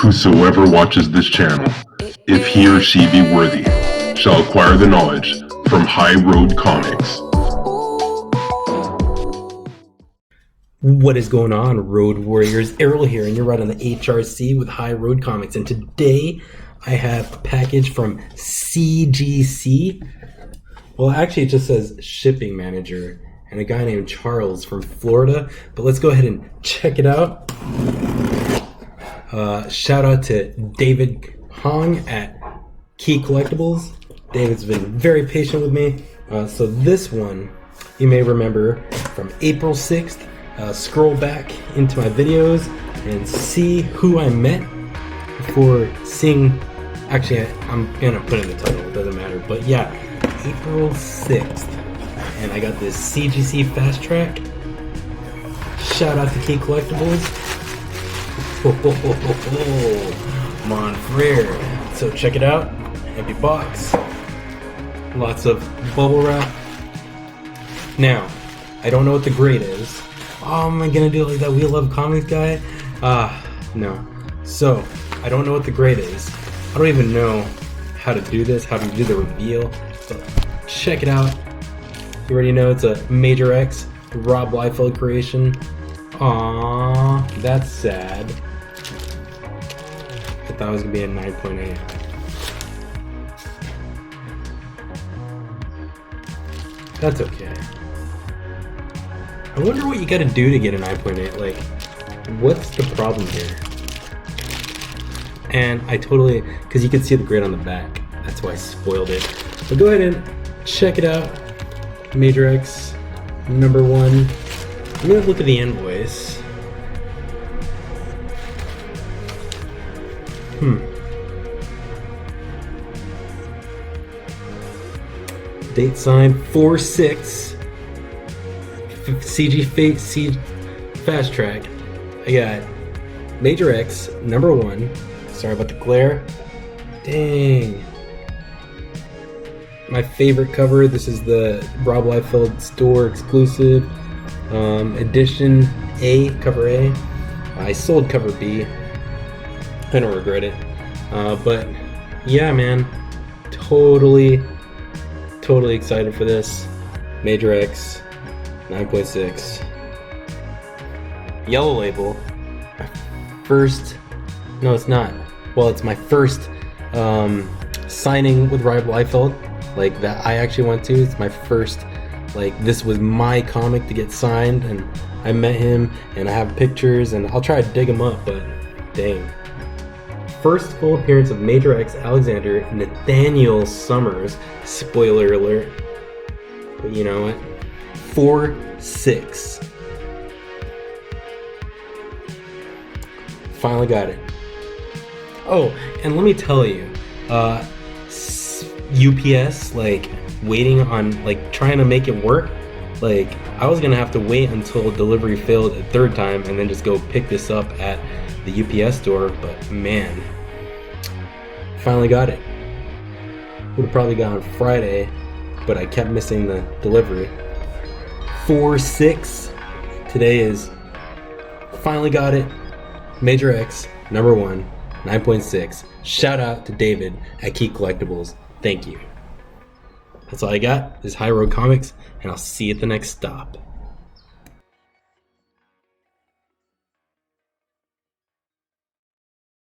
Whosoever watches this channel, if he or she be worthy, shall acquire the knowledge from High Road Comics. What is going on, Road Warriors? Errol here, and you're right on the HRC with High Road Comics. And today I have a package from CGC. Well, actually, it just says shipping manager and a guy named Charles from Florida. But let's go ahead and check it out. Shout out to David Hong at Key Collectibles. David's been very patient with me. So this one, you may remember from April 6th. Scroll back into my videos and see who I met before seeing. Actually, I'm gonna put in the title, it doesn't matter. But yeah, April 6th. And I got this CGC Fast Track. Shout out to Key Collectibles. Mon frere. So check it out. Empty box. Lots of bubble wrap. Now, I don't know what the grade is. Oh, am I gonna do it like that We Love Comics guy? No. So, I don't know what the grade is. I don't even know how to do this, how to do the reveal. So, check it out. You already know it's a Major X Rob Liefeld creation. Aww, that's sad. I thought it was gonna be a 9.8. That's okay. I wonder what you gotta do to get a 9.8. Like, what's the problem here? And I totally, because you can see the grid on the back. That's why I spoiled it. But go ahead and check it out. Major X, number 1. I'm gonna look at the invoice. Date signed 4/6. CG Fast Track. I got Major X, number 1. Sorry about the glare. Dang. My favorite cover. This is the Rob Liefeld store exclusive. Edition A, cover A. I sold cover B. I don't regret it. But yeah, man. Totally excited for this. Major X. 9.6. Yellow label. My first. No, it's not. Well, it's my first signing with Rob Liefeld. Like, that I actually went to. It's my first. Like, this was my comic to get signed, and I met him, and I have pictures, and I'll try to dig him up, but dang. First full appearance of Major X Alexander Nathaniel Summers. Spoiler alert. But you know what? 4/6. Finally got it. Oh, and let me tell you, UPS, like, waiting on, like, trying to make it work. Like, I was gonna have to wait until delivery failed a third time and then just go pick this up at the UPS store, but man, finally got it. Would have probably got on Friday, but I kept missing the delivery. 4/6. Today is finally got it. Major X, number 1, 9.6. Shout out to David at Key Collectibles. Thank you. That's all I got. This is High Road Comics, and I'll see you at the next stop.